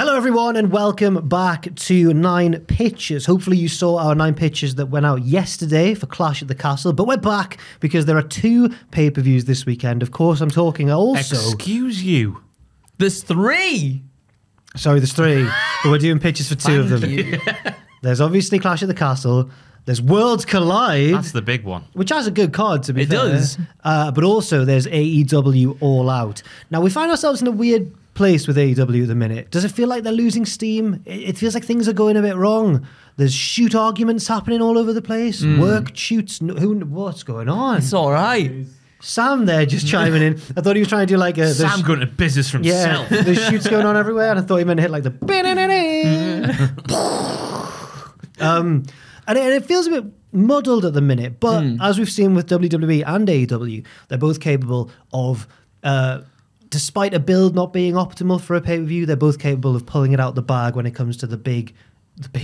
Hello everyone and welcome back to 9 Pitches. Hopefully you saw our 9 Pitches that went out yesterday for Clash at the Castle, but we're back because there are 2 pay-per-views this weekend. Of course, I'm talking also... Excuse you. There's 3. Sorry, there's 3, but we're doing pitches for 2 of them. There's obviously Clash at the Castle. There's Worlds Collide. That's the big one. Which has a good card, to be fair. It does. But also there's AEW All Out. Now, we find ourselves in a weird place with AEW at the minute. Does it feel like they're losing steam? It feels like things are going a bit wrong. There's shoot arguments happening all over the place. Work shoots. What's going on? It's all right. Sam there just chiming in. I thought he was trying to do like a... Sam going to business from himself. Yeah, there's shoots going on everywhere, and I thought he meant to hit like the... And it feels a bit muddled at the minute, but as we've seen with WWE and AEW, they're both capable of... despite a build not being optimal for a pay-per-view, they're both capable of pulling it out the bag when it comes to the big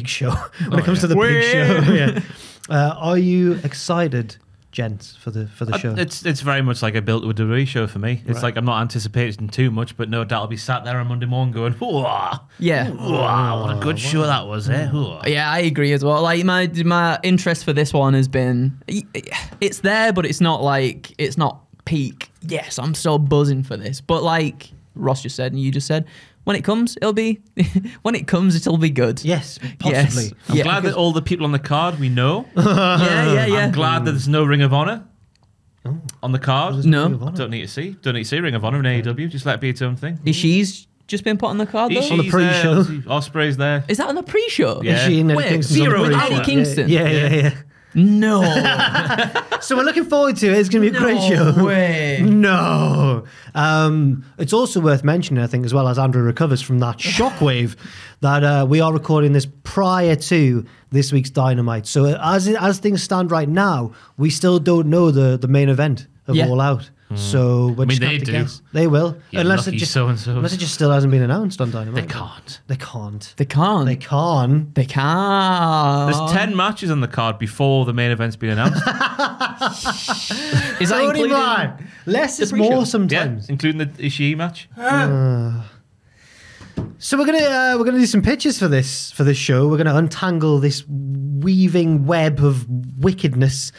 show. When it comes to the big show. Yeah. Are you excited, gents, for the show? It's very much like a built to a WWE show for me. It's like I'm not anticipating too much, but no doubt I'll be sat there on Monday morning going, "Whoa, Yeah. wow, what a good show that was, eh?" Whoa. Yeah, I agree as well. Like my interest for this one has been, it's there, but it's not peak. Yes, I'm so buzzing for this. But like Ross just said and you just said, when it comes, it'll be good. Yes, possibly. Yes. I'm glad that all the people on the card we know. Yeah. I'm glad that there's no Ring of Honor on the card. No. Don't need to see Ring of Honor in AEW. Just let it be its own thing. Ishii's just been put on the card though? On the pre-show. Ospreay's there. Is that on the pre-show? Yeah. Ishii and Eddie Wait, Kingston's on the Zero with pre-show. Eddie Kingston? Yeah. No. So we're looking forward to it. It's going to be a great show. No way. No. It's also worth mentioning, I think, as well as Andrew recovers from that shockwave, that we are recording this prior to this week's Dynamite. So as things stand right now, we still don't know the main event of All Out. So we're just they have to do. guess. They will. Yeah, unless it lucky just so-and-sos. unless it just still hasn't been announced on Dynamite. They can't. They can't. They can't. They can't. They can't. There's 10 matches on the card before the main event's been announced. Is that Tony including? Bryan. Less is Pre-show. more sometimes. Yeah, including the Ishii match. So we're gonna do some pitches for this show. We're gonna untangle this weaving web of wickedness.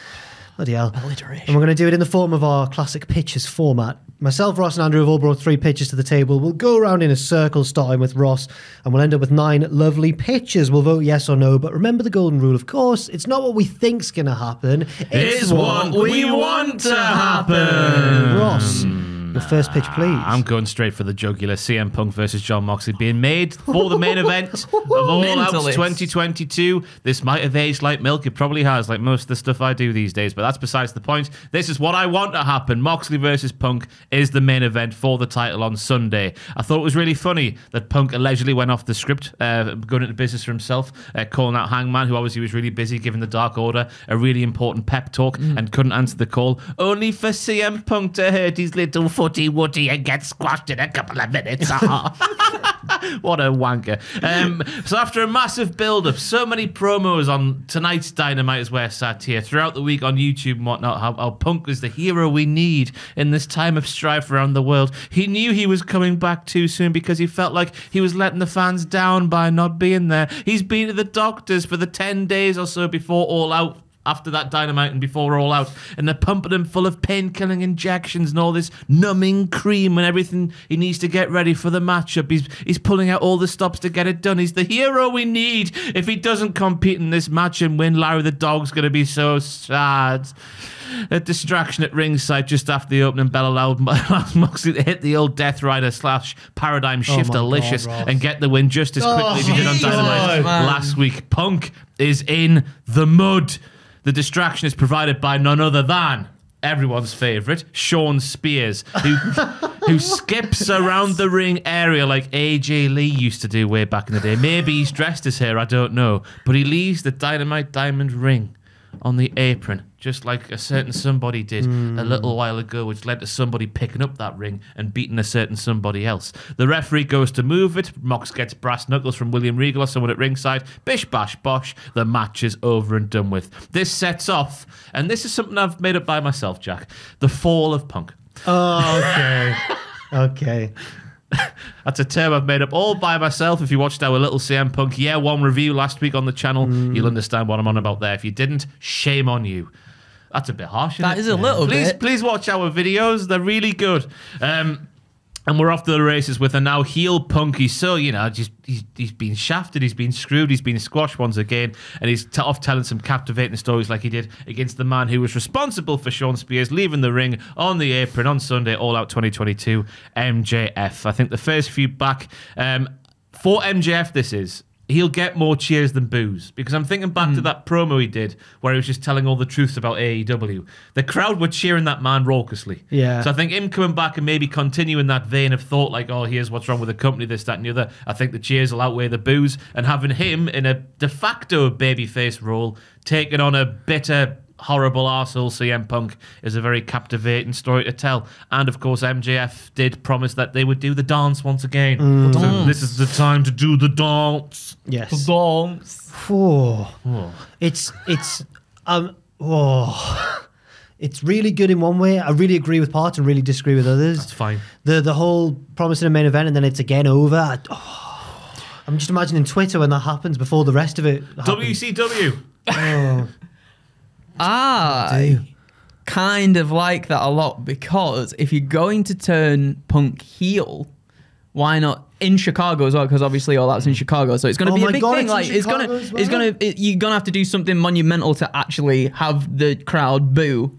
Bloody hell. Alliteration. And we're going to do it in the form of our classic pitches format. Myself, Ross and Andrew have all brought 3 pitches to the table. We'll go around in a circle, starting with Ross, and we'll end up with 9 lovely pitches. We'll vote yes or no, but remember the golden rule, of course. It's not what we think's going to happen. It's what we want to happen. Ross, your first pitch, please. I'm going straight for the jugular. CM Punk versus Jon Moxley being made for the main event of All Out Mentalist. 2022. This might have aged like milk. It probably has, like most of the stuff I do these days, but that's besides the point. This is what I want to happen. Moxley versus Punk is the main event for the title on Sunday. I thought it was really funny that Punk allegedly went off the script, going into business for himself, calling out Hangman, who obviously was really busy giving the Dark Order a really important pep talk and couldn't answer the call, only for CM Punk to hurt his little footy woody and get squashed in a couple of minutes. What a wanker. So after a massive build-up, so many promos on tonight's Dynamite as we're sat here, throughout the week on YouTube and whatnot, how Punk is the hero we need in this time of strife around the world. He knew he was coming back too soon because he felt like he was letting the fans down by not being there. He's been to the doctors for the 10 days or so before All Out, after that Dynamite and before All Out, and they're pumping him full of pain-killing injections and all this numbing cream and everything he needs to get ready for the matchup. He's pulling out all the stops to get it done. He's the hero we need. If he doesn't compete in this match and win, Larry the Dog's going to be so sad. A distraction at ringside just after the opening bell allowed Moxley to hit the old Death Rider / Paradigm Shift delicious and get the win just as quickly as he did on Dynamite last week. Punk is in the mud. The distraction is provided by none other than everyone's favourite, Sean Spears, who skips around the ring area like AJ Lee used to do way back in the day. Maybe he's dressed as her, I don't know. But he leaves the Dynamite Diamond ring on the apron, just like a certain somebody did a little while ago, which led to somebody picking up that ring and beating a certain somebody else. The referee goes to move it. Mox gets brass knuckles from William Regal or someone at ringside. Bish, bash, bosh. The match is over and done with. This sets off, and this is something I've made up by myself, Jack, the fall of Punk. Oh, okay. Okay. That's a term I've made up all by myself. If you watched our little CM Punk Year 1 review last week on the channel, you'll understand what I'm on about there. If you didn't, shame on you. That's a bit harsh, isn't it? That is a little bit. Please watch our videos. They're really good. And we're off to the races with a now heel Punk. He's so, he's been shafted, he's been screwed, he's been squashed once again, and he's off telling some captivating stories like he did against the man who was responsible for Sean Spears leaving the ring on the apron on Sunday, All Out 2022, MJF. I think the first few back, for MJF this is, he'll get more cheers than boos, because I'm thinking back to that promo he did where he was just telling all the truths about AEW. The crowd were cheering that man raucously. Yeah. So I think him coming back and maybe continuing that vein of thought, like, oh, here's what's wrong with the company, this, that, and the other. I think the cheers will outweigh the boos, and having him in a de facto babyface role, taking on a bitter, horrible arsehole CM Punk is a very captivating story to tell. And of course, MJF did promise that they would do the dance once again. So this is the time to do the dance. Yes. The dance. It's really good in one way. I really agree with parts and really disagree with others. That's fine. The whole promising a main event and then it's again over. I'm just imagining Twitter when that happens before the rest of it happens. WCW. I kind of like that a lot, because if you're going to turn Punk heel, why not in Chicago as well? Because obviously all that's in Chicago, so it's going to be a big thing. Like you're gonna have to do something monumental to actually have the crowd boo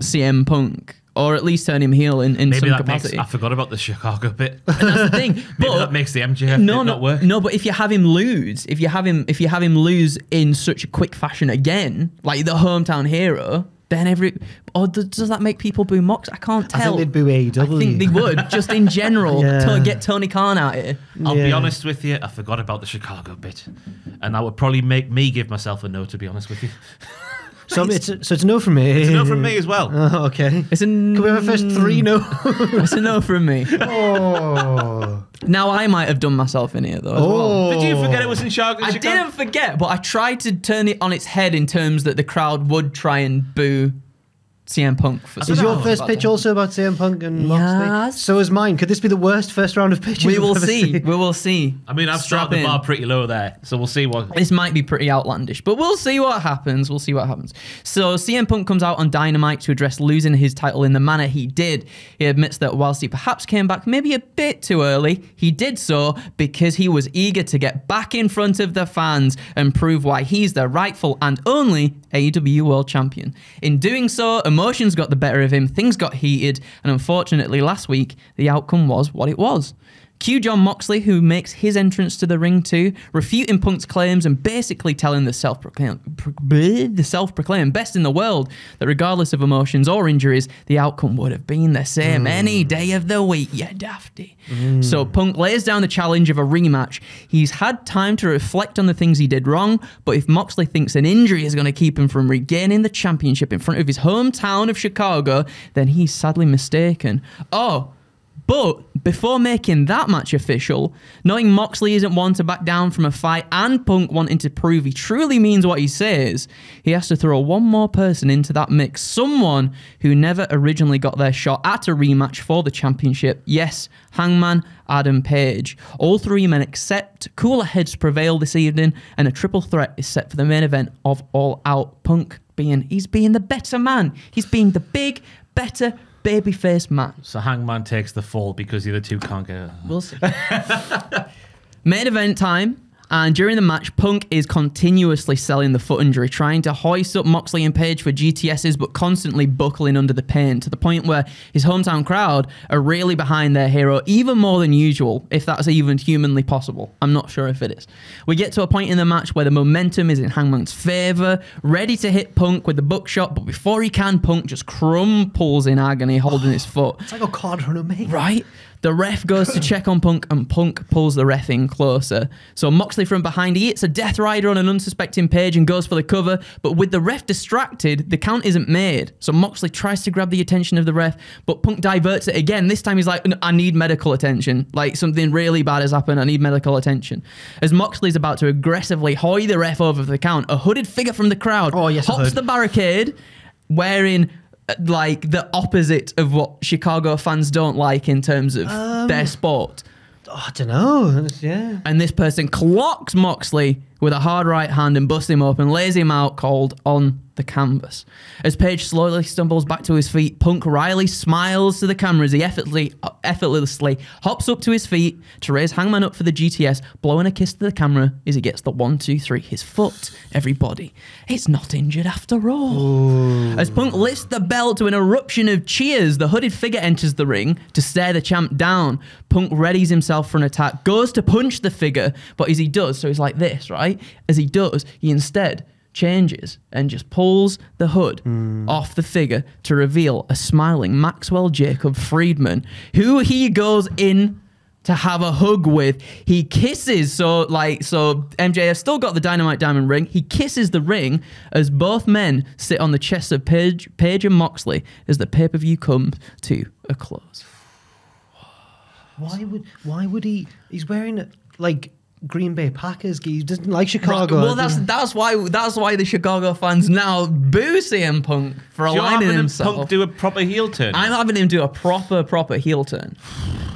CM Punk, or at least turn him heel in some capacity. I forgot about the Chicago bit. And that's the thing. But that makes the MJF not work. No, but if you have him lose, if you have him lose in such a quick fashion again, like the hometown hero, then does that make people boo Mox? I can't tell. I think they'd boo AEW. I think they would, just in general, to get Tony Khan out here. I'll be honest with you, I forgot about the Chicago bit, and that would probably make me give myself a no, to be honest with you. So it's a no from me. It's a no from me as well. Okay. Can we have a first 3 no? It's a no from me. Now I might have done myself in here though. As well. Did you forget it was in Chicago? I didn't forget, but I tried to turn it on its head in terms that the crowd would try and boo CM Punk. Is your first pitch also about CM Punk and Moxley? Yes. So is mine. Could this be the worst first round of pitches? We will see. We will see. I mean, I've started the bar pretty low there, so we'll see what... This might be pretty outlandish, but we'll see what happens. We'll see what happens. So CM Punk comes out on Dynamite to address losing his title in the manner he did. He admits that whilst he perhaps came back maybe a bit too early, he did so because he was eager to get back in front of the fans and prove why he's the rightful and only AEW World Champion. In doing so, emotions got the better of him, things got heated, and unfortunately last week, the outcome was what it was. Cue John Moxley, who makes his entrance to the ring too, refuting Punk's claims and basically telling the self-proclaimed best in the world that regardless of emotions or injuries, the outcome would have been the same any day of the week, you dafty. So Punk lays down the challenge of a rematch. He's had time to reflect on the things he did wrong, but if Moxley thinks an injury is going to keep him from regaining the championship in front of his hometown of Chicago, then he's sadly mistaken. But before making that match official, knowing Moxley isn't one to back down from a fight and Punk wanting to prove he truly means what he says, he has to throw one more person into that mix. Someone who never originally got their shot at a rematch for the championship. Yes, Hangman Adam Page. All 3 men except cooler heads prevail this evening, and a triple threat is set for the main event of All Out. Punk he's being the better man. He's being the big, better babyface man. So Hangman takes the fall because the other two can't get it. We'll see. Main event time. And during the match, Punk is continuously selling the foot injury, trying to hoist up Moxley and Page for GTSs, but constantly buckling under the pain, to the point where his hometown crowd are really behind their hero, even more than usual, if that's even humanly possible. I'm not sure if it is. We get to a point in the match where the momentum is in Hangman's favour, ready to hit Punk with the buckshot, but before he can, Punk just crumples in agony, holding his foot. It's like a card on Omega. Right? The ref goes to check on Punk, and Punk pulls the ref in closer. So Moxley from behind, he hits a Death Rider on an unsuspecting Page and goes for the cover, but with the ref distracted, the count isn't made. So Moxley tries to grab the attention of the ref, but Punk diverts it again. This time he's like, I need medical attention. Like, something really bad has happened, I need medical attention. As Moxley's about to aggressively hoy the ref over for the count, a hooded figure from the crowd hops the barricade, wearing like the opposite of what Chicago fans don't like in terms of their sport. I don't know. Yeah. And this person clocks Moxley with a hard right hand and busts him open, lays him out cold on the canvas. As Page slowly stumbles back to his feet, Punk Riley smiles to the camera as he effortlessly hops up to his feet to raise Hangman up for the GTS, blowing a kiss to the camera as he gets the 1, 2, 3. His foot, everybody. It's not injured after all. Ooh. As Punk lifts the belt to an eruption of cheers, the hooded figure enters the ring to stare the champ down. Punk readies himself for an attack, goes to punch the figure, but as he does, so he's like this, right? As he does, he instead changes and just pulls the hood off the figure to reveal a smiling Maxwell Jacob Friedman, who he goes in to have a hug with. He kisses, so MJF still got the Dynamite Diamond ring. He kisses the ring as both men sit on the chests of Page and Moxley as the pay-per-view comes to a close. Why would he? He's wearing like Green Bay Packers. He doesn't like Chicago. Right, well, that's why the Chicago fans now boo CM Punk for aligning himself. Punk do a proper heel turn. I'm having him do a proper heel turn,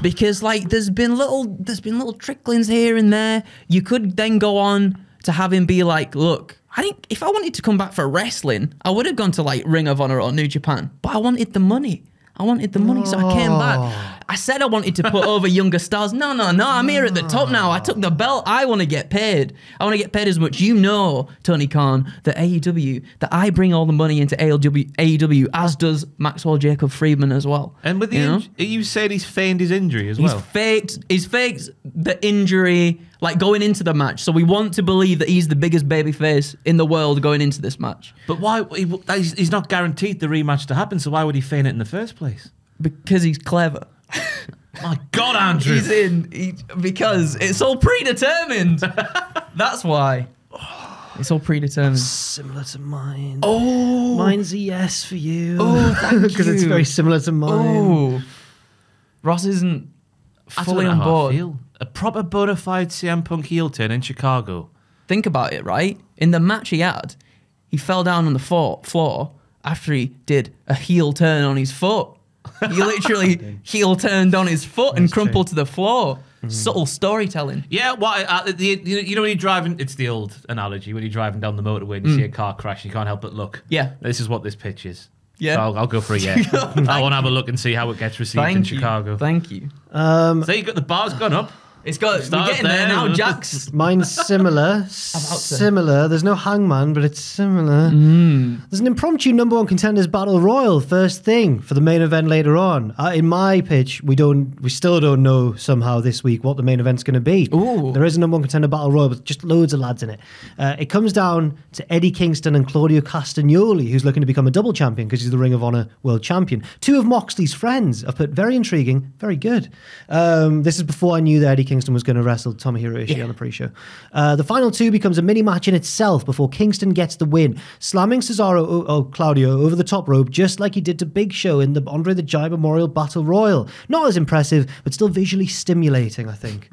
because like there's been little tricklings here and there. You could then go on to have him be like, look, I think if I wanted to come back for wrestling, I would have gone to like Ring of Honor or New Japan, but I wanted the money. So I came back. I said I wanted to put over younger stars. No, I'm here at the top now. I took the belt. I want to get paid. I want to get paid as much. You know, Tony Khan, that AEW, that I bring all the money into AEW, as does Maxwell Jacob Friedman as well. And with the you said he's feigned his injury as well. He's faked the injury, like going into the match. So we want to believe that he's the biggest babyface in the world going into this match. But why? He's not guaranteed the rematch to happen, so why would he feign it in the first place? Because he's clever. My God, Andrew. He's in because it's all predetermined. That's why. It's all predetermined. Similar to mine. Oh. Mine's a yes for you. Oh, thank you. Because it's very similar to mine. Oh. Ross isn't fully on board. A proper bona fide CM Punk heel turn in Chicago. Think about it, right? In the match he had, he fell down on the floor after he did a heel turn on his foot. He literally heel turned on his foot and crumpled to the floor. Subtle storytelling. Yeah, you know when you're driving, it's the old analogy, when you're driving down the motorway and you see a car crash, you can't help but look. Yeah. This is what this pitch is. Yeah. So I'll go for a yeah. I want to have a look and see how it gets received in Chicago. Thank you. So you got the bar's gone up. We're getting there now, Jax. Mine's similar. Similar. There's no Hangman, but it's similar. There's an impromptu number one contenders battle royal first thing for the main event later on. In my pitch, we still don't know somehow this week what the main event's going to be. Ooh. There is a number one contender battle royal with just loads of lads in it. It comes down to Eddie Kingston and Claudio Castagnoli, who's looking to become a double champion because he's the Ring of Honor world champion. Two of Moxley's friends. I've put very intriguing, very good. This is before I knew that Eddie Kingston was going to wrestle Tomohiro Ishii on the pre-show. The final two becomes a mini match in itself before Kingston gets the win, slamming Claudio over the top rope just like he did to Big Show in the Andre the Giant Memorial Battle Royal. Not as impressive, but still visually stimulating, I think.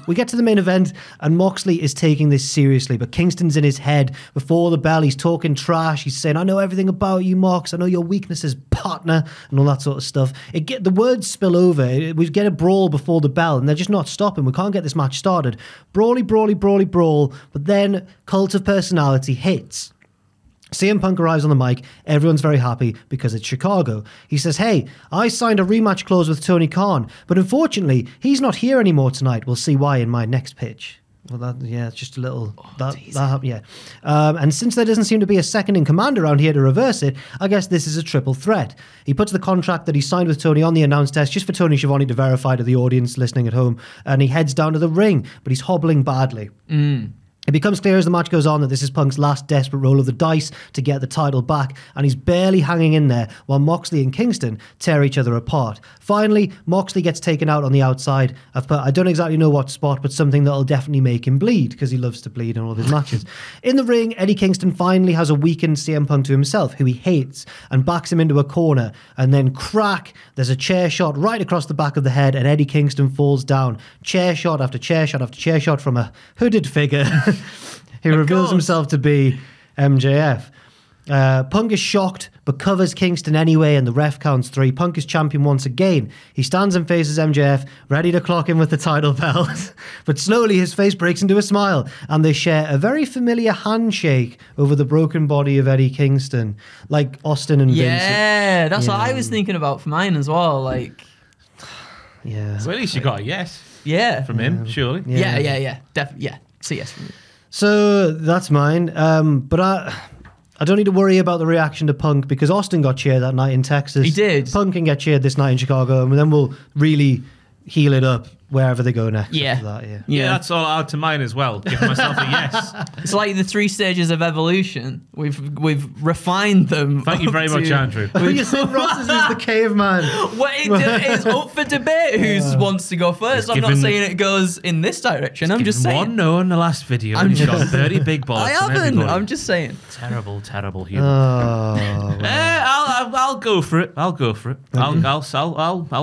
We get to the main event and Moxley is taking this seriously, but Kingston's in his head. Before the bell, he's talking trash. He's saying, I know everything about you, Mox. I know your weaknesses, partner, and all that sort of stuff. The words spill over. We get a brawl before the bell and they're just not stopping. We can't get this match started. Brawly, brawl, but then Cult of Personality hits. CM Punk arrives on the mic. Everyone's very happy because it's Chicago. He says, hey, I signed a rematch clause with Tony Khan, but unfortunately, he's not here anymore tonight. We'll see why in my next pitch. Well, it's just a little... and since there doesn't seem to be a second in command around here to reverse it, I guess this is a triple threat. He puts the contract that he signed with Tony on the announce desk just for Tony Schiavone to verify to the audience listening at home, and he heads down to the ring, but he's hobbling badly. It becomes clear as the match goes on that this is Punk's last desperate roll of the dice to get the title back, and he's barely hanging in there while Moxley and Kingston tear each other apart. Finally, Moxley gets taken out on the outside. I don't exactly know what spot, but something that'll definitely make him bleed, because he loves to bleed in all of his matches. In the ring, Eddie Kingston finally has a weakened CM Punk to himself, who he hates, and backs him into a corner, and then crack, there's a chair shot right across the back of the head, and Eddie Kingston falls down. Chair shot after chair shot after chair shot from a hooded figure. He reveals himself to be MJF. Punk is shocked, but covers Kingston anyway, and the ref counts 3. Punk is champion once again. He stands and faces MJF, ready to clock him with the title belt. But slowly his face breaks into a smile, and they share a very familiar handshake over the broken body of Eddie Kingston, like Austin and Vince. Yeah, that's what I was thinking about for mine as well. Like, yeah. So at least you got a yes from him, surely. Yeah. Definitely, yeah. It's a yes from me. So that's mine. But I don't need to worry about the reaction to Punk because Austin got cheered that night in Texas. He did. Punk can get cheered this night in Chicago, and then we'll really heal it up wherever they go next. Yeah. After that, Yeah, that's all out to mine as well. Give myself a yes. It's like the 3 stages of evolution. We've refined them. Thank you very much, Andrew. You said Ross is the caveman. Well, it's up for debate who wants to go first. I'm not saying it goes in this direction. I'm just saying. One no in the last video. And he's got 30 big balls. I haven't. I'm just saying. Terrible, terrible human. Oh, I'll go for it. I'll go for it. I'll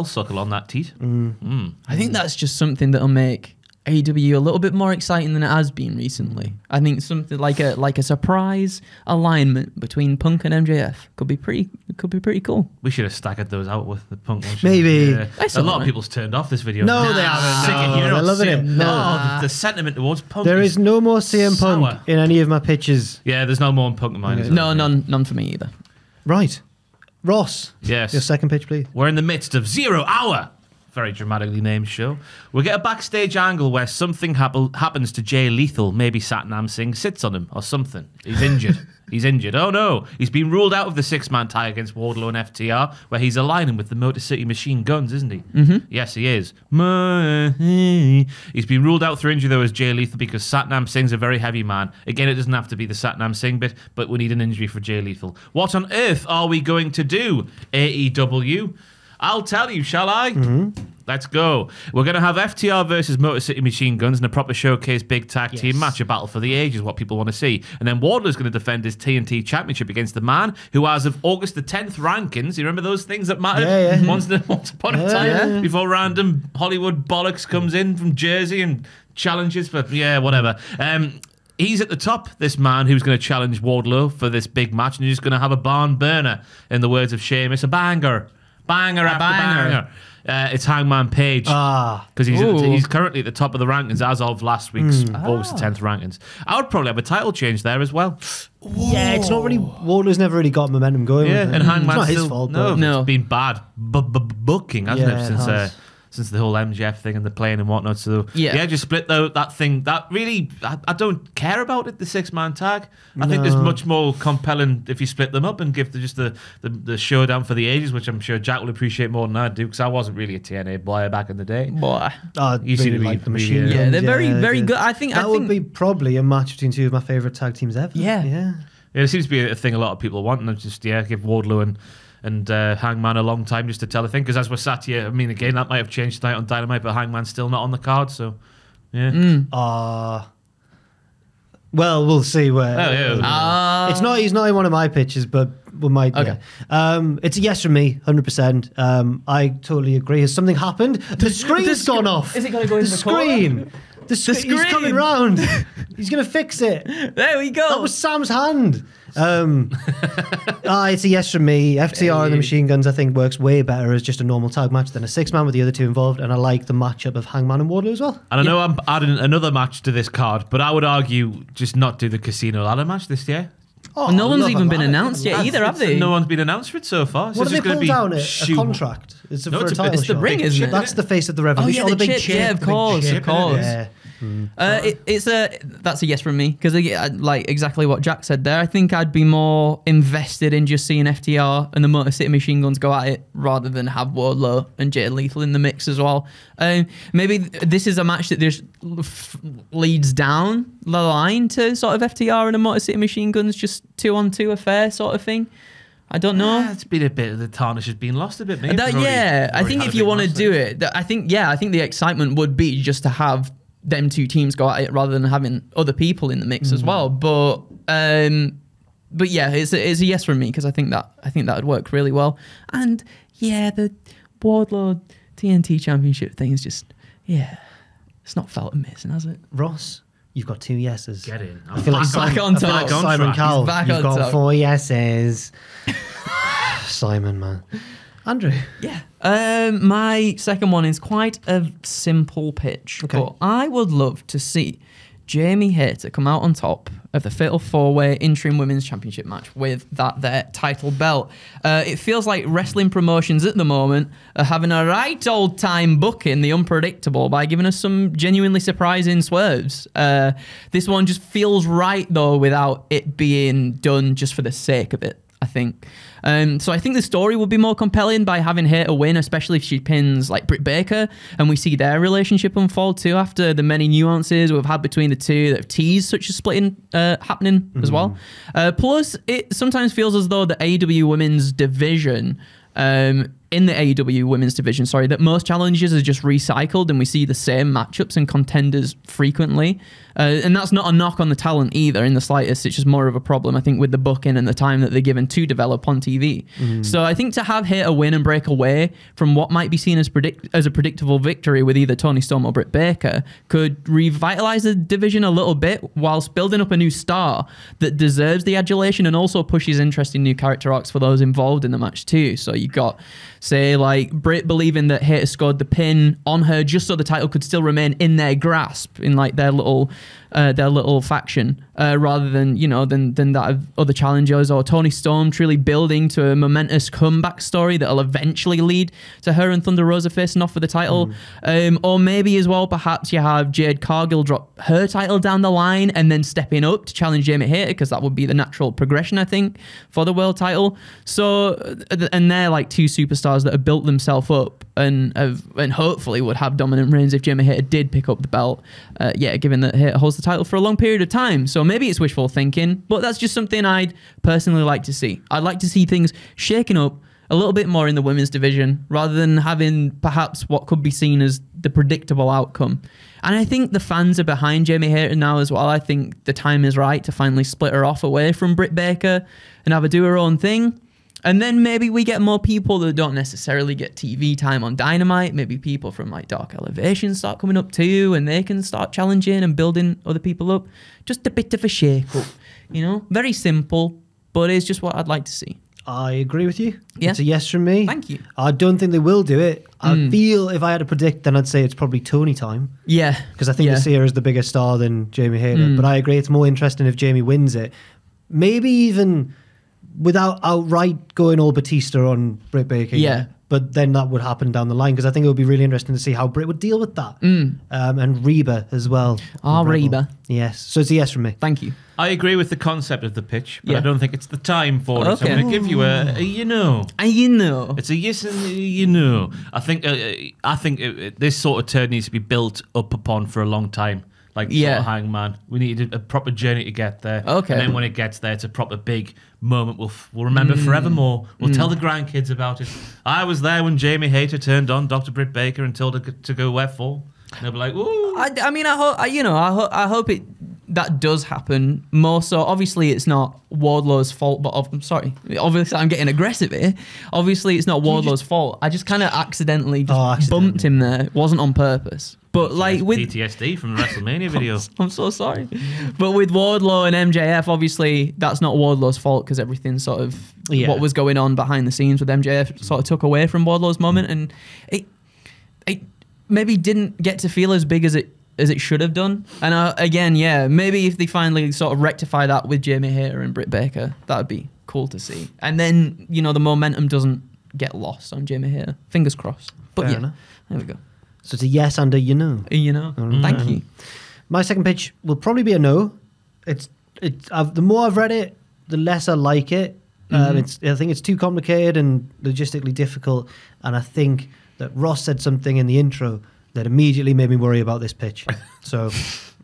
suckle on that teat. I think that's just something that'll make AEW a little bit more exciting than it has been recently. I think something like a surprise alignment between Punk and MJF could be pretty cool. We should have staggered those out with the Punk one. Maybe. Yeah. A lot of people's turned off this video. No, they haven't. Sick of They're loving it. No, the sentiment towards Punk. There is no more CM Punk sour. in any of my pictures. Yeah, there's no more on Punk in mine. No, none for me either. Right. Ross. Yes. Your second pitch, please. We're in the midst of 0 Hour. Very dramatically named show. We get a backstage angle where something happens to Jay Lethal. Maybe Satnam Singh sits on him or something. He's injured. He's injured. Oh no. He's been ruled out of the 6-man tie against Wardlow and FTR, where he's aligning with the Motor City Machine Guns, isn't he? Mm-hmm. Yes, he is. He's been ruled out through injury, though, as Jay Lethal because Satnam Singh's a very heavy man. Again, it doesn't have to be the Satnam Singh bit, but we need an injury for Jay Lethal. What on earth are we going to do, AEW? I'll tell you, shall I? Mm-hmm. Let's go. We're going to have FTR versus Motor City Machine Guns in a proper showcase big tag team match, a battle for the ages, what people want to see. And then Wardlow's going to defend his TNT Championship against the man who, as of August the 10th rankings, you remember those things that mattered once upon a time before random Hollywood bollocks comes in from Jersey and challenges for, whatever. He's at the top, this man who's going to challenge Wardlow for this big match, and he's just going to have a barn burner, in the words of Sheamus, a banger. Banger after banger. It's Hangman Page. Because he's currently at the top of the rankings as of last week's August 10th rankings. I would probably have a title change there as well. Yeah, it's not really... Wardlow's never really got momentum going. Yeah, and Hangman's it's not still... his fault. No, it's been bad booking, hasn't it, since the whole MJF thing and the playing and whatnot. So just split that thing. That really, I don't care about it. The 6-man tag. I think there's much more compelling if you split them up and give just the showdown for the ages, which I'm sure Jack will appreciate more than I do because I wasn't really a TNA boy back in the day. Boy, you really like the Machine Guns. Yeah, they're very good. I think that would be probably a match between two of my favorite tag teams ever. Yeah. It seems to be a thing a lot of people want, and just give Wardlow and Hangman a long time just to tell a thing, because as we're sat here, I mean, again, that might have changed tonight on Dynamite, but Hangman's still not on the card, so yeah. Well, we'll see where. He's not in one of my pitches, but we might. Okay. Yeah. It's a yes from me, 100%. I totally agree. Has something happened? The screen's gone off. Is it going to go in the screen? The screen. He's coming round. He's going to fix it. There we go. That was Sam's hand. It's a yes from me. FTR and the Machine Guns, I think, works way better as just a normal tag match than a 6-man with the other two involved, and I like the matchup of Hangman and Wardlow as well. And I know I'm adding another match to this card, but I would argue just not do the Casino Ladder match this year. No one's even been announced yet either, have they? No one's been announced for it so far. What have they pulled down? A contract? It's for a title It's the ring, isn't it? That's the face of the Revolution. Oh, yeah, the big chip. chip. Yeah, of course. Yeah. That's a yes from me, because like exactly what Jack said there. I think I'd be more invested in just seeing FTR and the Motor City Machine Guns go at it rather than have Wardlow and Jay Lethal in the mix as well. Maybe this is a match that just leads down the line to sort of FTR and the Motor City Machine Guns, just 2-on-2 affair sort of thing. I don't know. It's been a bit of the tarnish has been lost a bit. Maybe. I think if you want to do it, I think the excitement would be just to have them two teams go at it rather than having other people in the mix as well. But yeah, it's a yes from me, because I think that would work really well. And yeah, the Wardlow TNT Championship thing is just it's not felt amazing, has it? Ross, You've got 2 yeses. Get in. I feel like Simon Cowell. You've got 4 yeses. Simon, man. Andrew. Yeah. My second one is quite a simple pitch. Okay. But I would love to see Jamie Hayter come out on top of the Fatal 4-Way Interim Women's Championship match with their title belt. It feels like wrestling promotions at the moment are having a right old time booking the unpredictable by giving us some genuinely surprising swerves. This one just feels right, though, without it being done just for the sake of it, I think. So I think the story would be more compelling by having Hayter win, especially if she pins like Britt Baker, and we see their relationship unfold too after the many nuances we've had between the two that have teased such a splitting happening as well. Plus, it sometimes feels as though the AEW women's division, in the AEW women's division, that most challenges are just recycled and we see the same matchups and contenders frequently. And that's not a knock on the talent either in the slightest. It's just more of a problem, I think, with the booking and the time that they're given to develop on TV. So I think to have Hayter win and break away from what might be seen as a predictable victory with either Toni Storm or Britt Baker could revitalize the division a little bit whilst building up a new star that deserves the adulation and also pushes interesting new character arcs for those involved in the match too. So you got, say, like Britt believing that Hayter scored the pin on her just so the title could still remain in their grasp in like their little faction, rather than that of other challengers, or Toni Storm truly building to a momentous comeback story that'll eventually lead to her and Thunder Rosa facing off for the title. Or maybe as well, perhaps you have Jade Cargill drop her title down the line and then stepping up to challenge Jamie Hayter, because that would be the natural progression, I think, for the world title. So, and they're like 2 superstars that have built themselves up and hopefully would have dominant reigns if Jamie Hayter did pick up the belt. Given that Hayter holds the title for a long period of time. So maybe it's wishful thinking, but that's just something I'd personally like to see. I'd like to see things shaken up a little bit more in the women's division rather than having perhaps what could be seen as the predictable outcome. And I think the fans are behind Jamie Hayter now as well. I think the time is right to finally split her off away from Britt Baker and have her do her own thing. And then maybe we get more people that don't necessarily get TV time on Dynamite. Maybe people from like Dark Elevation start coming up too, and they can start challenging and building other people up. Just a bit of a shake-up, Very simple, but it's just what I'd like to see. I agree with you. Yeah. It's a yes from me. Thank you. I don't think they will do it. I feel if I had to predict, then I'd say it's probably Toni time. Yeah. Because I think we see her as the bigger star than Jamie Hayter. But I agree, it's more interesting if Jamie wins it. Maybe even without outright going all Batista on Britt Baker. Yeah. But then that would happen down the line, because I think it would be really interesting to see how Britt would deal with that. And Reba as well. Reba. Yes. So it's a yes from me. Thank you. I agree with the concept of the pitch, but I don't think it's the time for it. So I'm going to give you a It's a yes and I think this sort of turn needs to be built up upon for a long time. Like sort of Hangman, we needed a proper journey to get there. Okay. And then when it gets there, it's a proper big moment we'll remember forevermore. We'll tell the grandkids about it. I was there when Jamie Hayter turned on Dr. Britt Baker and told her to go where for. And they'll be like, ooh. I hope that does happen more so. Obviously, it's not Wardlow's fault, but obviously I'm getting aggressive here. Obviously, it's not Wardlow's fault. I just kind of accidentally bumped him there. It wasn't on purpose. But like with PTSD from the WrestleMania video. I'm so sorry. But with Wardlow and MJF, obviously that's not Wardlow's fault, because everything sort of what was going on behind the scenes with MJF sort of took away from Wardlow's moment, and it maybe didn't get to feel as big as it should have done. And again, maybe if they finally sort of rectify that with Jamie Hayter and Britt Baker, that would be cool to see. And then the momentum doesn't get lost on Jamie Hayter. Fingers crossed. But Fair enough. There we go. So it's a yes and a Thank you. My second pitch will probably be a no. The more I've read it, the less I like it. I think it's too complicated and logistically difficult. And I think that Ross said something in the intro that immediately made me worry about this pitch. So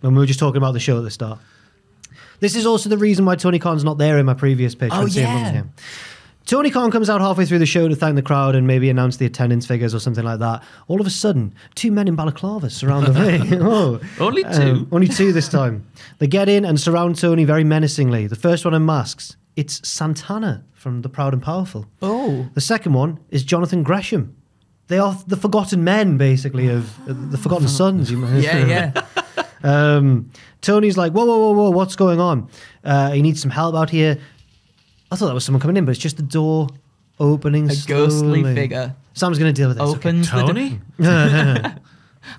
when we were just talking about the show at the start. This is also the reason why Tony Khan's not there in my previous pitch. Tony Khan comes out halfway through the show to thank the crowd and maybe announce the attendance figures or something like that. All of a sudden, 2 men in balaclavas surround the ring. Only 2? Only 2 this time. They get in and surround Tony very menacingly. The first one unmasks. It's Santana from The Proud and Powerful. Oh. The second one is Jonathan Gresham. They are the forgotten men, basically, of the forgotten sons. Yeah. Tony's like, whoa, what's going on? He needs some help out here. I thought that was someone coming in, but it's just the door opening slowly. Ghostly figure. Sam's going to deal with this. Opens Tony?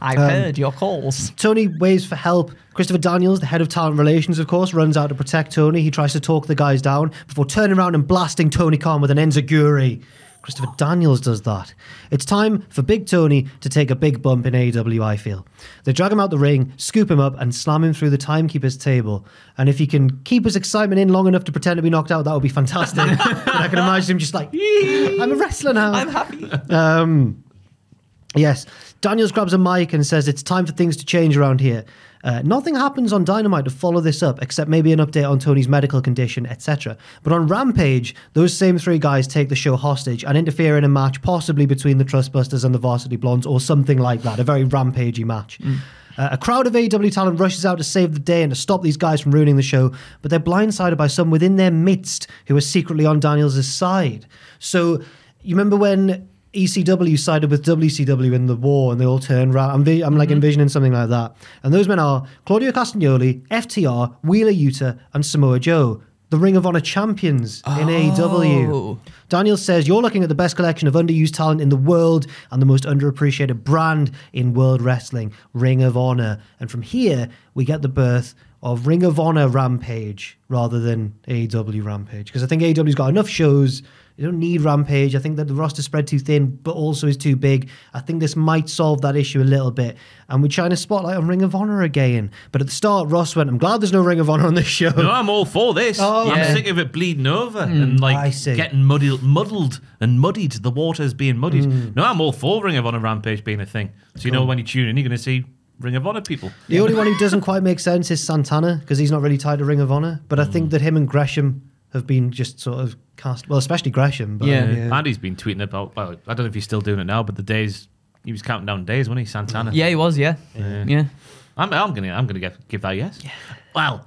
I've heard your calls. Tony waves for help. Christopher Daniels, the head of talent relations, of course, runs out to protect Tony. He tries to talk the guys down before turning around and blasting Tony Khan with an enziguri. Christopher Daniels does that. It's time for Big Tony to take a big bump in AEW, I feel. They drag him out the ring, scoop him up, and slam him through the timekeeper's table. And if he can keep his excitement in long enough to pretend to be knocked out, that would be fantastic. And I can imagine him just like, I'm a wrestler now. I'm happy. Yes. Daniels grabs a mic and says it's time for things to change around here. Nothing happens on Dynamite to follow this up, except maybe an update on Tony's medical condition, etc. But on Rampage, those same three guys take the show hostage and interfere in a match possibly between the Trustbusters and the Varsity Blondes or something like that, a very rampagey match. A crowd of AEW talent rushes out to save the day and to stop these guys from ruining the show, but they're blindsided by some within their midst who are secretly on Daniels' side. So, you remember when ECW sided with WCW in the war and they all turned around? I'm like envisioning something like that. And those men are Claudio Castagnoli, FTR, Wheeler Yuta, and Samoa Joe, the Ring of Honor champions in AEW. Daniels says, you're looking at the best collection of underused talent in the world and the most underappreciated brand in world wrestling, Ring of Honor. And from here, we get the birth of Ring of Honor Rampage rather than AEW Rampage. Because I think AEW's got enough shows. You don't need Rampage. I think that the roster spread too thin, but also is too big. I think this might solve that issue a little bit. And we're trying to spotlight on Ring of Honor again. But at the start, Ross went, I'm glad there's no Ring of Honor on this show. No, I'm all for this. I'm sick of it bleeding over and like getting muddled and muddied. The water's being muddied. No, I'm all for Ring of Honor Rampage being a thing. So you know when you tune in, you're going to see Ring of Honor people. The only one who doesn't quite make sense is Santana, because he's not really tied to Ring of Honor. But I think that him and Gresham have been just sort of cast, well, especially Gresham. But Andy's been tweeting about, well, I don't know if he's still doing it now, but the days, he was counting down days, wasn't he, Santana? Yeah, he was, yeah. I'm gonna give that a yes. Yeah. Well,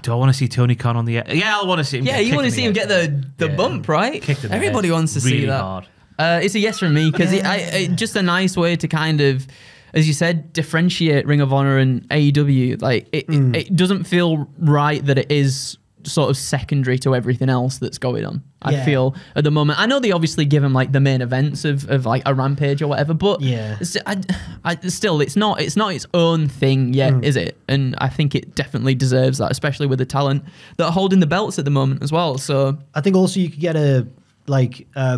do I want to see Tony Khan on the air? Yeah, I want to see him. Yeah, you want to see him get the bump, right? Everybody wants to see that. Hard. It's a yes from me, because it just a nice way to kind of, as you said, differentiate Ring of Honor and AEW. Like, it doesn't feel right that it is sort of secondary to everything else that's going on. I feel at the moment. I know they obviously give him like the main events of like a Rampage or whatever, but still, it's not its own thing yet, is it? And I think it definitely deserves that, especially with the talent that are holding the belts at the moment as well. So I think also you could get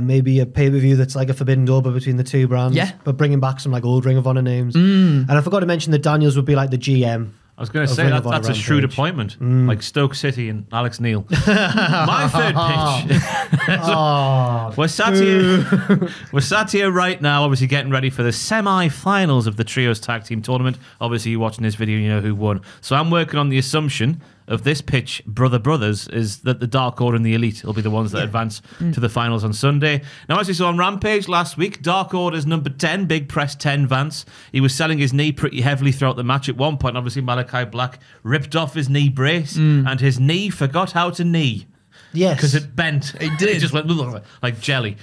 maybe a pay-per-view that's like a forbidden door but between the two brands, but bringing back some like old Ring of Honor names. And I forgot to mention that Daniels would be like the GM. I was going to say that's a shrewd appointment, like Stoke City and Alex Neil. My third pitch. We're sat here right now, obviously getting ready for the semi-finals of the Trios Tag Team Tournament. Obviously, you're watching this video, you know who won. So I'm working on the assumption of this pitch, Brothers, is that the Dark Order and the Elite will be the ones that advance to the finals on Sunday. Now, as we saw on Rampage last week, Dark Order's number 10, Big Press 10 Vance, he was selling his knee pretty heavily throughout the match. At one point, obviously, Malachi Black ripped off his knee brace, and his knee forgot how to knee. Yes. Because it bent. It did. It just went like jelly.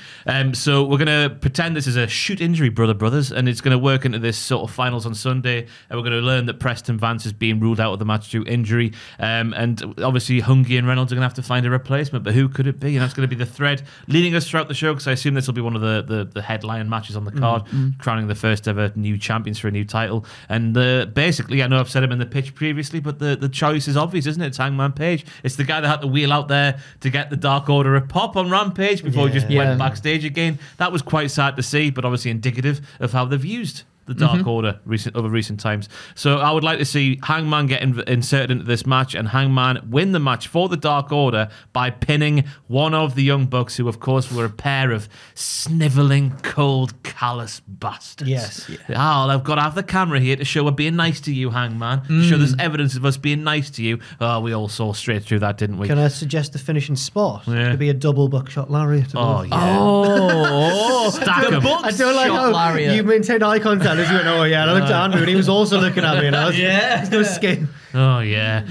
So we're going to pretend this is a shoot injury, Brothers, and it's going to work into this sort of finals on Sunday. And we're going to learn that Preston Vance is being ruled out of the match due to injury. And obviously, Hungy and Reynolds are going to have to find a replacement. But who could it be? And that's going to be the thread leading us throughout the show, because I assume this will be one of the headline matches on the card, crowning the first ever new champions for a new title. And basically, I know I've said him in the pitch previously, but the choice is obvious, isn't it? It's Hangman Page. It's the guy that had to wheel out there to get the Dark Order a pop on Rampage before he just went backstage again. That was quite sad to see, but obviously indicative of how they've used the Dark Order over recent times. So I would like to see Hangman get inserted into this match and Hangman win the match for the Dark Order by pinning one of the Young Bucks, who of course were a pair of snivelling, cold, callous bastards. Yes. I've got to have the camera here to show we're being nice to you, Hangman. Show there's evidence of us being nice to you. We all saw straight through that, didn't we? Can I suggest the finishing spot? Yeah. To be a double buckshot lariat. Oh, yeah. Stack 'em. I don't like how lariat. you maintained eye contact as you went, oh yeah, and I looked at Andrew and he was also looking at me and I was there's no skin. Oh, yeah.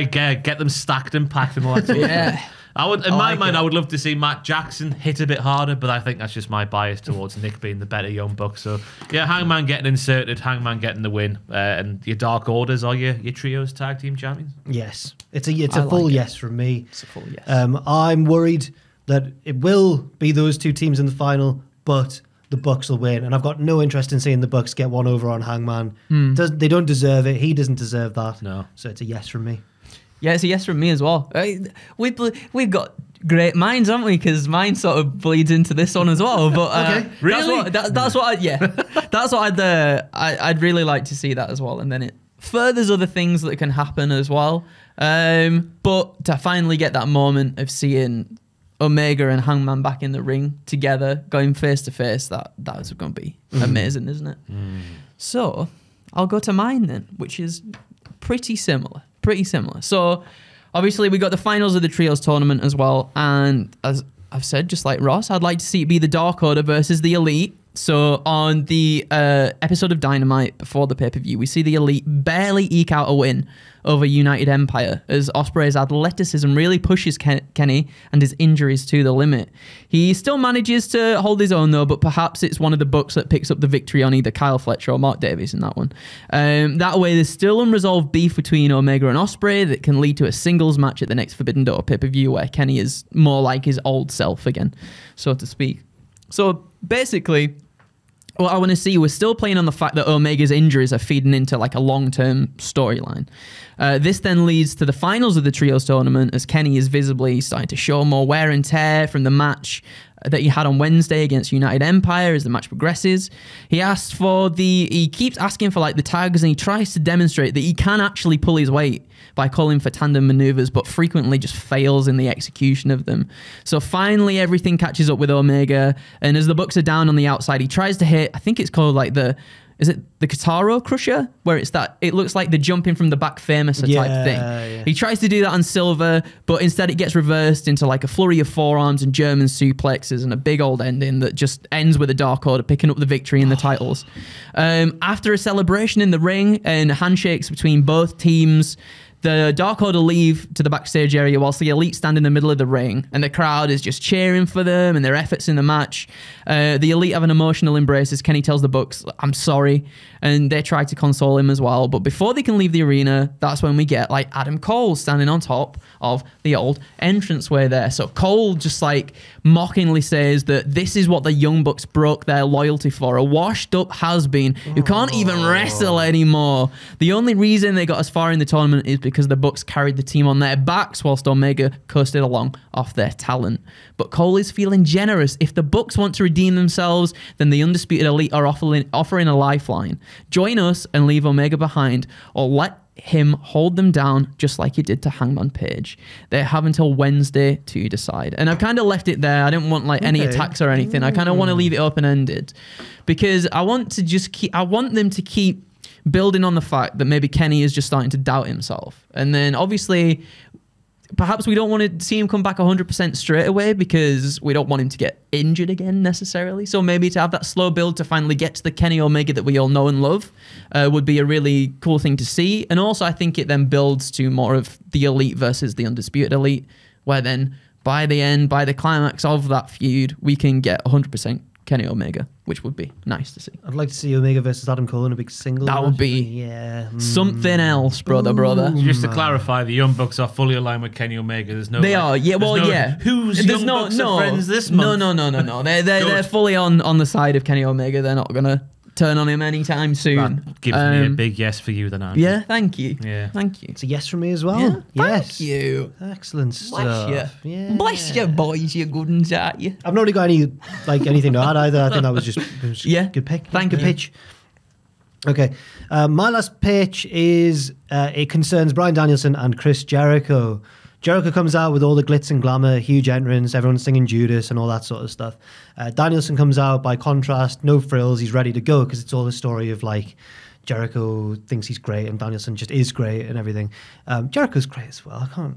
Get them stacked and packed and all that sort of stuff. In my mind, I would love to see Matt Jackson hit a bit harder, but I think that's just my bias towards Nick being the better Young Buck. So, yeah, Hangman getting inserted, Hangman getting the win, and your Dark Orders are your trios tag team champions? Yes. It's a full yes from me. It's a full yes. I'm worried that it will be those two teams in the final, but the Bucks will win. And I've got no interest in seeing the Bucks get one over on Hangman. They don't deserve it. He doesn't deserve that. No. So it's a yes from me. Yeah, it's a yes from me as well. We've got great minds, haven't we? Because mine sort of bleeds into this one as well. But okay, really, that's what I'd really like to see that as well. And then it furthers other things that can happen as well. But to finally get that moment of seeing Omega and Hangman back in the ring together, going face to face, that's going to be amazing, isn't it? So I'll go to mine then, which is pretty similar. So obviously we got the finals of the trios tournament as well, and as I've said, just like Ross, I'd like to see it be the Dark Order versus the Elite. So on the episode of Dynamite before the pay-per-view, we see the Elite barely eke out a win over United Empire as Ospreay's athleticism really pushes Kenny and his injuries to the limit. He still manages to hold his own though, but perhaps it's one of the Bucks that picks up the victory on either Kyle Fletcher or Mark Davies in that one. That way there's still unresolved beef between Omega and Ospreay that can lead to a singles match at the next Forbidden Door pay-per-view where Kenny is more like his old self again, so to speak. So basically, what I want to see, we're still playing on the fact that Omega's injuries are feeding into like a long-term storyline. This then leads to the finals of the trios tournament as Kenny is visibly starting to show more wear and tear from the match that he had on Wednesday against United Empire as the match progresses. He keeps asking for like the tags, and he tries to demonstrate that he can actually pull his weight by calling for tandem maneuvers, but frequently just fails in the execution of them. So finally everything catches up with Omega, and as the Bucks are down on the outside, he tries to hit, I think it's called like is it the Kataro Crusher? Where it looks like the jumping from the back famous type thing. Yeah. He tries to do that on Silver, but instead it gets reversed into like a flurry of forearms and German suplexes and a big old ending that just ends with a Dark Order picking up the victory in the titles. After a celebration in the ring and handshakes between both teams, the Dark Order leave to the backstage area whilst the Elite stand in the middle of the ring, and the crowd is just cheering for them and their efforts in the match. The Elite have an emotional embrace as Kenny tells the Bucks, "I'm sorry," and they try to console him as well. But before they can leave the arena, that's when we get like Adam Cole standing on top of the old entranceway there. So Cole just like mockingly says that this is what the Young Bucks broke their loyalty for, a washed up has-been who can't even wrestle anymore. The only reason they got as far in the tournament is because the Bucks carried the team on their backs whilst Omega coasted along off their talent. But Cole is feeling generous. If the Bucks want to redeem themselves, then the Undisputed Elite are offering a lifeline. Join us and leave Omega behind, or let him hold them down just like he did to Hangman Page. They have until Wednesday to decide. And I've kind of left it there. I didn't want like any attacks or anything. I kind of want to leave it open-ended because I want them to keep building on the fact that maybe Kenny is just starting to doubt himself. And then obviously, perhaps we don't want to see him come back 100% straight away because we don't want him to get injured again necessarily. So maybe to have that slow build to finally get to the Kenny Omega that we all know and love would be a really cool thing to see. And also I think it then builds to more of the Elite versus the Undisputed Elite, where then by the end, by the climax of that feud, we can get 100% Kenny Omega, which would be nice to see. I'd like to see Omega versus Adam Cole in a big single. That would be something else, brother. Just to clarify, the Young Bucks are fully aligned with Kenny Omega. There's no. They are, yeah. Well, yeah. Who's Young Bucks are friends this month? No. They're fully on the side of Kenny Omega. They're not gonna turn on him anytime soon. That gives me a big yes for you then, Andrew. Yeah, thank you. Yeah. Thank you. It's a yes from me as well. Yeah, yes. Thank you. Excellent stuff. Bless you. Yeah. Bless you, boys, you good uns, aren't you? I've not really got anything to add either. I think that was just good pick. Thank you. Good pitch. Okay. My last pitch is it concerns Bryan Danielson and Chris Jericho. Jericho comes out with all the glitz and glamour, huge entrance, everyone's singing Judas and all that sort of stuff. Danielson comes out, by contrast, no frills, he's ready to go because it's all the story of like Jericho thinks he's great and Danielson just is great and everything. Jericho's great as well. I can't,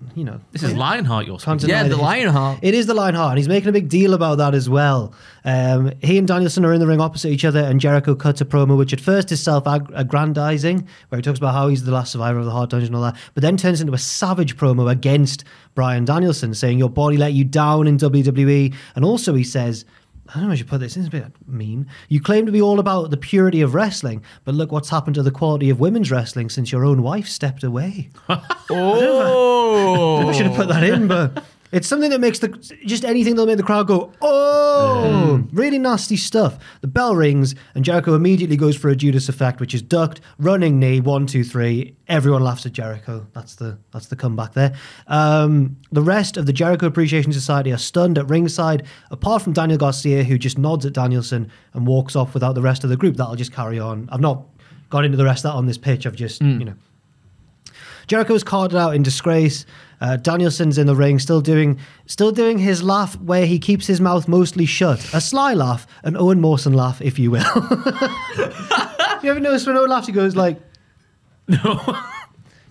This is Lionheart you're speaking. Yeah, the Lionheart. It is the Lionheart, and he's making a big deal about that as well. He and Danielson are in the ring opposite each other, and Jericho cuts a promo, which at first is self-aggrandizing, where he talks about how he's the last survivor of the Hard Dungeon and all that, but then turns into a savage promo against Bryan Danielson, saying your body let you down in WWE, and also he says, I don't know how I should put this. It's a bit mean. You claim to be all about the purity of wrestling, but look what's happened to the quality of women's wrestling since your own wife stepped away. Oh. I should have put that in, but it's something that makes just anything that'll make the crowd go, oh, really nasty stuff. The bell rings and Jericho immediately goes for a Judas effect, which is ducked, running knee, 1, 2, 3. Everyone laughs at Jericho. That's the comeback there. The rest of the Jericho Appreciation Society are stunned at ringside, apart from Daniel Garcia, who just nods at Danielson and walks off without the rest of the group. That'll just carry on. I've not gone into the rest of that on this pitch. I've just, Jericho's carded out in disgrace. Danielson's in the ring, still doing his laugh where he keeps his mouth mostly shut. A sly laugh, an Owen Mawson laugh, if you will. You ever notice when Owen laughs, he goes like, No.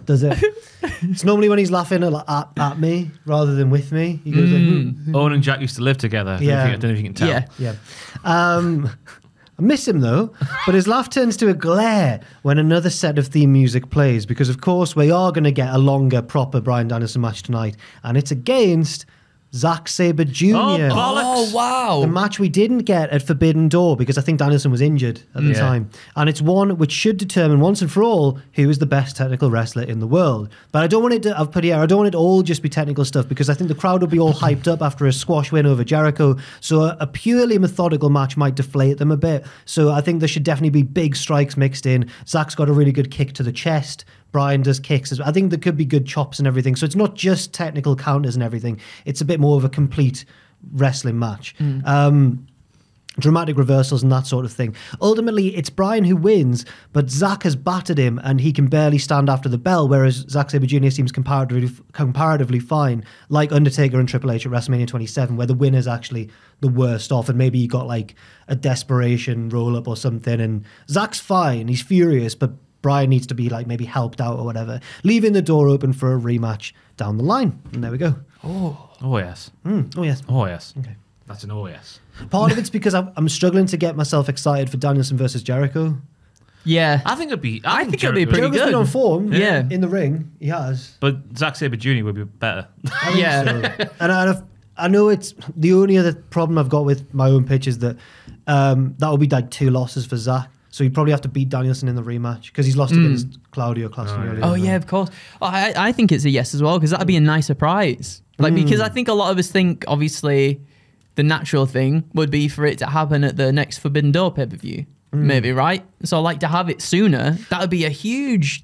Does it? It's normally when he's laughing at me rather than with me. He goes like, Owen and Jack used to live together. I don't know if you can tell. Yeah. I miss him though, but his laugh turns to a glare when another set of theme music plays, because of course we are going to get a longer, proper Bryan Danielson match tonight, and it's against Zack Sabre Jr. Bollocks. Oh, wow. The match we didn't get at Forbidden Door because I think Danielson was injured at the time. And it's one which should determine once and for all who is the best technical wrestler in the world. But I don't want it to, I don't want it to all just be technical stuff, because I think the crowd will be all hyped up after a squash win over Jericho. So a purely methodical match might deflate them a bit. So I think there should definitely be big strikes mixed in. Zack's got a really good kick to the chest. Bryan does kicks. I think there could be good chops and everything. So it's not just technical counters and everything. It's a bit more of a complete wrestling match. Dramatic reversals and that sort of thing. Ultimately, it's Bryan who wins, but Zack has battered him and he can barely stand after the bell, whereas Zack Sabre Jr. seems comparatively fine, like Undertaker and Triple H at WrestleMania 27, where the winner's actually the worst off, and maybe you got like a desperation roll-up or something, and Zack's fine, he's furious, but Bryan needs to be like maybe helped out or whatever, leaving the door open for a rematch down the line. And there we go. Oh yes. Oh yes. Oh yes. Okay. That's an oh yes. Part of it's because I'm struggling to get myself excited for Danielson versus Jericho. Yeah. I think it'd be. I think it'd be pretty Jericho's good. been on form. Yeah. In the ring, he has. But Zack Sabre Jr. would be better. I think Yeah. so. And I know it's the only other problem I've got with my own pitch is that that would be like 2 losses for Zack. So he'd probably have to beat Danielson in the rematch because he's lost against Claudio Castagnoli. Oh, yeah, of course. Oh, I think it's a yes as well, because that'd be a nice surprise. Like, because I think a lot of us think, obviously, the natural thing would be for it to happen at the next Forbidden Door pay-per-view. Maybe, right? So, like, to have it sooner, that would be a huge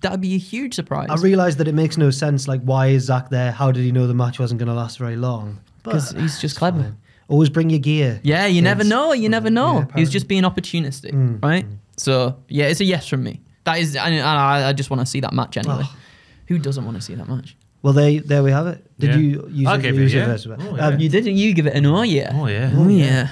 surprise. I realised that it makes no sense. Like, why is Zack there? How did he know the match wasn't going to last very long? Because he's just clever. Fine. Always bring your gear. Yeah, you never know. You never know. Yeah, He's just being opportunistic, right? So, yeah, it's a yes from me. That is, I just want to see that match anyway. Who doesn't want to see that match? Well, there we have it. Did you use I it? gave Use it, yeah. first? Oh, yeah. You didn't. You give it an oh yeah. Oh yeah. Oh yeah.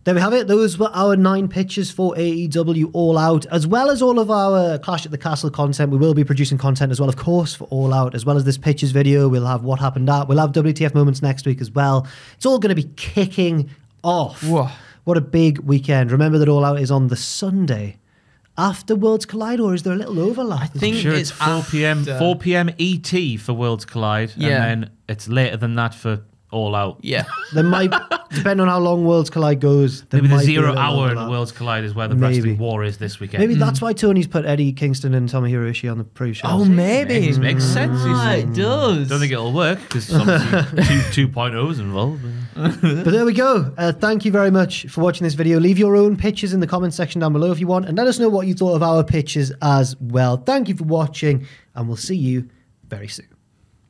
There we have it. Those were our 9 pitches for AEW All Out, as well as all of our Clash at the Castle content. We will be producing content as well, of course, for All Out, as well as this pitches video. We'll have What Happened At. We'll have WTF moments next week as well. It's all going to be kicking off. Whoa. What a big weekend. Remember that All Out is on the Sunday after Worlds Collide, or is there a little overlap? I think Sure, it's it's 4 p.m. after. 4 p.m. ET for Worlds Collide, Yeah. and then it's later than that for All Out. Yeah. There might, depending on how long Worlds Collide goes, there Maybe the might be a 0 little hour in overlap. Worlds Collide is where the Maybe. wrestling war is this weekend. Maybe that's why Tony's put Eddie Kingston and Tomohiro Ishii on the pre-show. Oh, maybe. It makes sense. Ah, it does. Don't think it'll work because obviously 2.0's involved. But there we go. Thank you very much for watching this video. Leave your own pitches in the comment section down below if you want, and let us know what you thought of our pitches as well. Thank you for watching, and we'll see you very soon.